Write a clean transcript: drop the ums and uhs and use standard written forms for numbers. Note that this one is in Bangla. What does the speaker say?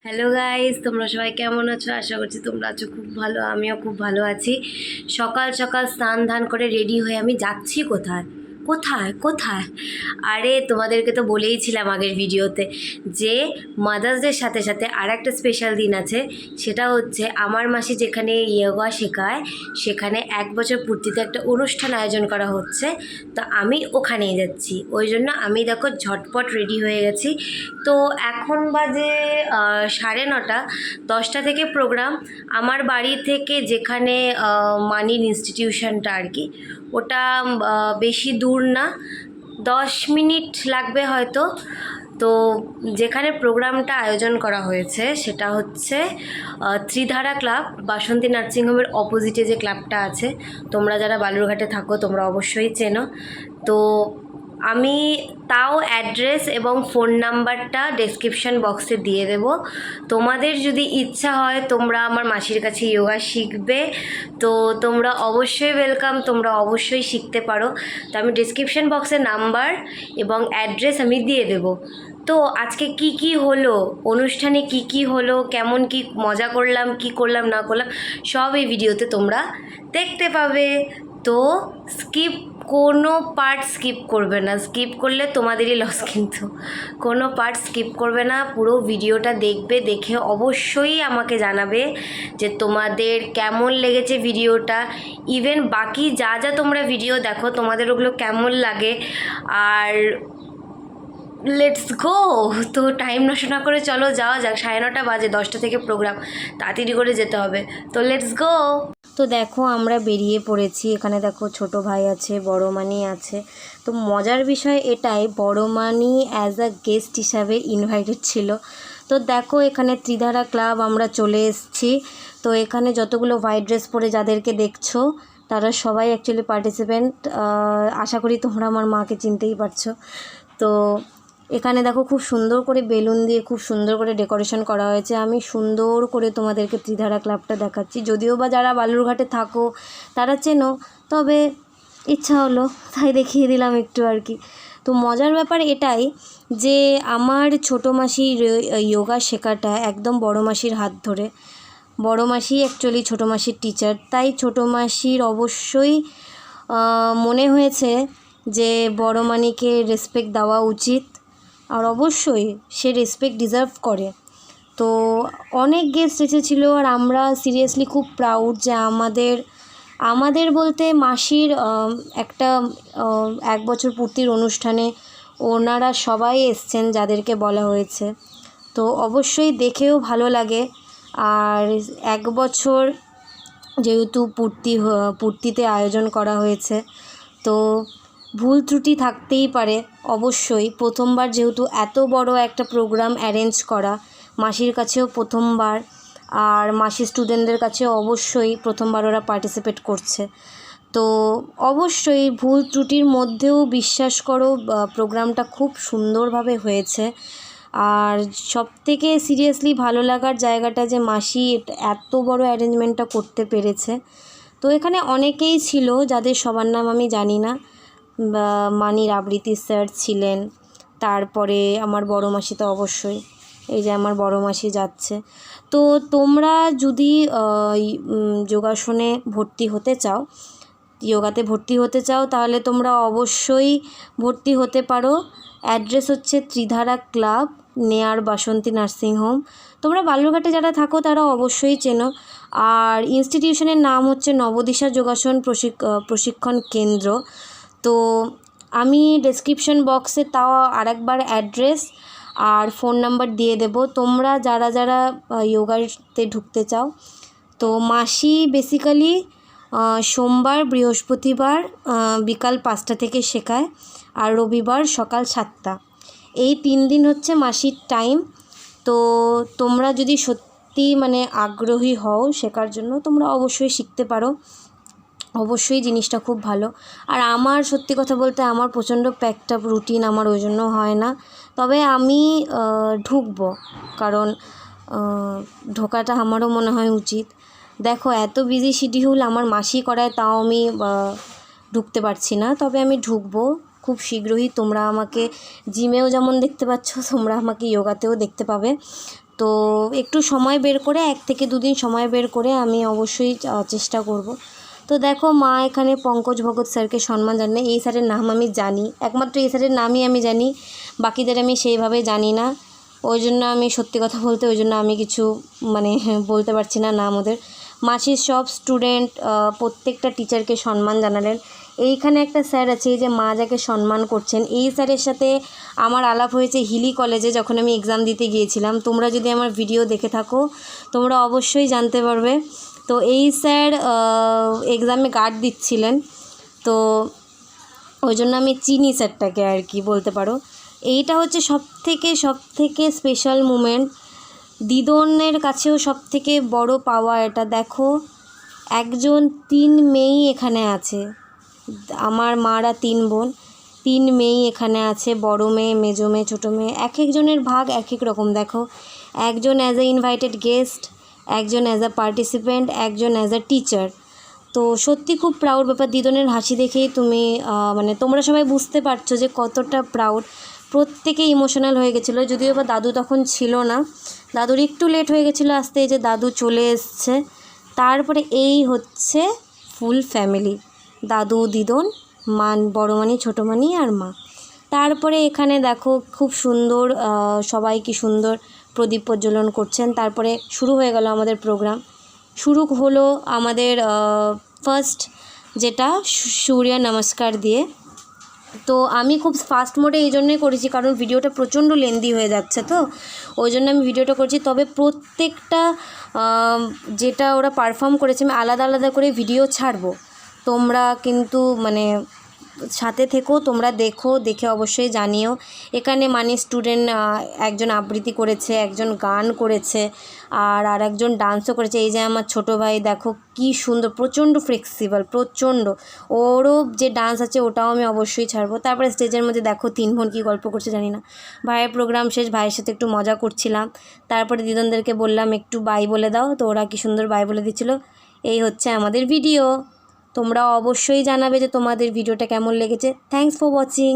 হ্যালো গাইস, তোমরা সবাই কেমন আছো? আশা করছি তোমরা আছো খুব ভালো। আমিও খুব ভালো আছি। সকাল সকাল স্নান ধান করে রেডি হয়ে আমি যাচ্ছি কোথায় কোথায় কোথায় আরে তোমাদেরকে তো বলেইছিলাম আগের ভিডিওতে যে মাদার্স ডের সাথে সাথে আর একটা স্পেশাল দিন আছে। সেটা হচ্ছে আমার মাসি যেখানে ইয়োগা শেখায় সেখানে 1 বছর পূর্তিতে একটা অনুষ্ঠান আয়োজন করা হচ্ছে। তো আমি ওখানেই যাচ্ছি, ওই জন্য আমি দেখো ঝটপট রেডি হয়ে গেছি। তো এখন বাজে 9:30। 10টা থেকে প্রোগ্রাম। আমার বাড়ি থেকে যেখানে মানির ইনস্টিটিউশনটা আর কি, ওটা বেশি দূর না, 10 মিনিট লাগবে হয়তো। তো যেখানে প্রোগ্রামটা আয়োজন করা হয়েছে সেটা হচ্ছে ত্রিধারা ক্লাব, বাসন্তী নার্সিংহোমের অপোজিটে যে ক্লাবটা আছে। তোমরা যারা বালুরঘাটে থাকো তোমরা অবশ্যই চেনো। তো আমি তাও অ্যাড্রেস এবং ফোন নাম্বারটা ডেসক্রিপশন বক্সে দিয়ে দেব। তোমাদের যদি ইচ্ছা হয় তোমরা আমার মাসির কাছে যোগা শিখবে, তো তোমরা অবশ্যই ওয়েলকাম, তোমরা অবশ্যই শিখতে পারো। তো আমি ডেসক্রিপশন বক্সে নাম্বার এবং অ্যাড্রেস আমি দিয়ে দেব। তো আজকে কি কি হলো, অনুষ্ঠানে কি কি হলো, কেমন কি মজা করলাম, কি করলাম না করলাম, সব এই ভিডিওতে তোমরা দেখতে পাবে। তো কোনো পার্ট স্কিপ করবে না, স্কিপ করলে তোমাদেরই লস। কিন্তু কোনো পার্ট স্কিপ করবে না, পুরো ভিডিওটা দেখবে, দেখে অবশ্যই আমাকে জানাবে যে তোমাদের কেমন লেগেছে ভিডিওটা। ইভেন বাকি যা যা তোমরা ভিডিও দেখো তোমাদের ওগুলো কেমন লাগে। আর লেটস গো। তো টাইম নষ্ট না করে চলো যাওয়া যাক। 9:30 বাজে, 10টা থেকে প্রোগ্রাম, তাড়াতাড়ি করে যেতে হবে। তো লেটস গো। তো দেখো আমরা বেরিয়ে পড়েছি। এখানে দেখো ছোট ভাই আছে, বড় মানি আছে। তো মজার বিষয় এটাই, বড় মানি অ্যাজ আ গেস্ট হিসাবে ইনভাইটেড ছিল। তো দেখো এখানে ত্রিধারা ক্লাব আমরা চলে এসেছি। তো এখানে যতগুলো হোয়াইট ড্রেস পরে যাদেরকে দেখছো তারা সবাই অ্যাকচুয়ালি পার্টিসিপেন্ট। আশা করি তোমরা আমার মাকে চিনতেই পারছো। তো এখানে দেখো খুব সুন্দর করে বেলুন দিয়ে খুব সুন্দর করে ডেকোরেশন করা হয়েছে। আমি সুন্দর করে তোমাদেরকে ত্রিধারা ক্লাবটা দেখাচ্ছি, যদিও বা যারা বালুরঘাটে থাকো তারা চেনো, তবে ইচ্ছা হলো তাই দেখিয়ে দিলাম একটু আর কি। তো মজার ব্যাপার এটাই যে আমার ছোটো মাসির যোগা শেখাটা একদম বড় মাসির হাত ধরে। বড় মাসি অ্যাকচুয়ালি ছোটো মাসির টিচার, তাই ছোটো মাসির অবশ্যই মনে হয়েছে যে বড় মানিকে রেসপেক্ট দেওয়া উচিত, আর অবশ্যই সে রেসপেক্ট ডিজার্ভ করে। তো অনেক গেস্ট এসেছিলো, আর আমরা সিরিয়াসলি খুব প্রাউড যে আমাদের বলতে মাসির একটা 1 বছর পূর্তির অনুষ্ঠানে ওনারা সবাই এসছেন যাদেরকে বলা হয়েছে। তো অবশ্যই দেখেও ভালো লাগে। আর 1 বছর যেহেতু পূর্তিতে আয়োজন করা হয়েছে, তো ভুল ত্রুটি থাকতেই পারে অবশ্যই। প্রথমবার যেহেতু এত বড় একটা প্রোগ্রাম অ্যারেঞ্জ করা, মাসির কাছেও প্রথমবার, আর মাসির স্টুডেন্টদের কাছেও অবশ্যই প্রথমবার ওরা পার্টিসিপেট করছে। তো অবশ্যই ভুল ত্রুটির মধ্যেও বিশ্বাস করো প্রোগ্রামটা খুব সুন্দরভাবে হয়েছে। আর সবথেকে সিরিয়াসলি ভালো লাগার জায়গাটা যে মাসি এত বড় অ্যারেঞ্জমেন্টটা করতে পেরেছে। তো এখানে অনেকেই ছিল যাদের সবার নাম আমি জানি না। মানির আবৃত্তি স্যার ছিলেন, তারপরে আমার বড় মাসি তো অবশ্যই, এই যে আমার বড় মাসি যাচ্ছে। তো তোমরা যদি যোগাসনে ভর্তি হতে চাও, যোগাতে ভর্তি হতে চাও, তাহলে তোমরা অবশ্যই ভর্তি হতে পারো। অ্যাড্রেস হচ্ছে ত্রিধারা ক্লাব, নেয়ার বাসন্তী নার্সিংহোম। তোমরা বালুরঘাটে যারা থাকো তারা অবশ্যই চেনো। আর ইনস্টিটিউশনের নাম হচ্ছে নবদিশা যোগাসন প্রশিক্ষণ কেন্দ্র। তো আমি ডেসক্রিপশন বক্সে তাও আরেকবার অ্যাড্রেস আর ফোন নাম্বার দিয়ে দেব। তোমরা যারা যারা যোগাতে ঢুকতে চাও, তো মাসি বেসিক্যালি সোমবার বৃহস্পতিবার বিকাল 5টা থেকে শেখায়, আর রবিবার সকাল 7টা। এই 3 দিন হচ্ছে মাসির টাইম। তো তোমরা যদি সত্যি মানে আগ্রহী হও শেখার জন্য, তোমরা অবশ্যই শিখতে পারো। অবশ্যই জিনিসটা খুব ভালো। আর আমার সত্যি কথা বলতে আমার প্রচণ্ড প্যাকড আপ রুটিন, আমার ওই জন্য হয় না। তবে আমি ঢুকবো, কারণ ঢোকাটা আমারও মনে হয় উচিত। দেখো এত বিজি শিডিউল আমার মাসি করায়, তাও আমি ঢুকতে পারছি না। তবে আমি ঢুকবো খুব শীঘ্রই। তোমরা আমাকে জিমেও যেমন দেখতে পাচ্ছ, তোমরা আমাকে যোগাতেও দেখতে পাবে। তো একটু সময় বের করে 1 থেকে 2 দিন সময় বের করে আমি অবশ্যই চেষ্টা করব। তো দেখো মা এখানে পঙ্কজ ভগত স্যারকে সম্মান জানায়। এই স্যারের নাম আমি জানি, একমাত্র এই স্যারের নামই আমি জানি, বাকিদের আমি সেইভাবে জানি না। ওই জন্য আমি সত্যি কথা বলতে ওই জন্য আমি কিছু মানে বলতে পারছি না নাম ওদের। মাসির সব স্টুডেন্ট প্রত্যেকটা টিচারকে সম্মান জানালেন। এইখানে একটা স্যার আছে, এই যে মা যাকে সম্মান করছেন, এই স্যারের সাথে আমার আলাপ হয়েছে হিলি কলেজে যখন আমি এক্সাম দিতে গিয়েছিলাম। তোমরা যদি আমার ভিডিও দেখে থাকো তোমরা অবশ্যই জানতে পারবে। তো এই স্যার এক্সামে গার্ড দিচ্ছিলেন, তো ওই জন্য আমি চিনি স্যারটাকে আর কি বলতে পারো। এইটা হচ্ছে সবথেকে স্পেশাল মুমেন্ট। দিদনের কাছেও সবথেকে বড় পাওয়া এটা। দেখো 3 মেয়েই এখানে আছে, আমার মারা 3 বোন, 3 মেয়েই এখানে আছে, বড় মেয়ে, মেজো মেয়ে, ছোটো মেয়ে। এক একজনের ভাগ এক এক রকম। দেখো একজন অ্যাজ এ ইনভাইটেড গেস্ট, একজন অ্যাজ আ পার্টিসিপেন্ট, একজন অ্যাজ আ টিচার। তো সত্যি খুব প্রাউড ব্যাপার। দিদনের হাসি দেখেই তুমি মানে তোমরা সবাই বুঝতে পারছো যে কতটা প্রাউড। প্রত্যেকে ইমোশনাল হয়ে গেছিলো, যদিও বা দাদু তখন ছিল না, দাদুর একটু লেট হয়ে গেছিলো আসতে, এই যে দাদু চলে এসছে। তারপরে এই হচ্ছে ফুল ফ্যামিলি, দাদু, দিদন, বড় মানি, ছোটো মানি আর মা। তারপরে এখানে দেখো খুব সুন্দর সবাই কি সুন্দর প্রদীপ প্রজ্বলন করছেন। তারপরে শুরু হয়ে গেল আমাদের প্রোগ্রাম। শুরু হলো আমাদের ফার্স্ট যেটা সূর্য নমস্কার দিয়ে। তো আমি খুব ফাস্ট মোডে এই জন্যই করেছি কারণ ভিডিওটা প্রচণ্ড লেন্দি হয়ে যাচ্ছে, তো ওই জন্য আমি ভিডিওটা করছি। তবে প্রত্যেকটা যেটা ওরা পারফর্ম করেছে আমি আলাদা আলাদা করে ভিডিও ছাড়বো, তোমরা কিন্তু মানে সাথে থেকো, তোমরা দেখে অবশ্যই জানিও। এখানে মানে স্টুডেন্ট একজন আবৃত্তি করেছে, একজন গান করেছে, আর একজন ডান্সও করেছে। এই যে আমার ছোটো ভাই, দেখো কি সুন্দর, প্রচণ্ড ফ্লেক্সিবল, প্রচণ্ড। ওরও যে ডান্স আছে ওটাও আমি অবশ্যই ছাড়বো। তারপরে স্টেজের মধ্যে দেখো 3 বোন কী গল্প করছে জানি না। ভাইয়ের প্রোগ্রাম শেষ, ভাইয়ের সাথে একটু মজা করছিলাম। তারপরে দিদনদেরকে বললাম একটু বাই বলে দাও, তো ওরা কি সুন্দর বাই বলে দিচ্ছিলো। এই হচ্ছে আমাদের ভিডিও। তোমরা অবশ্যই জানাবে যে তোমাদের ভিডিওটা কেমন লেগেছে। Thanks for watching.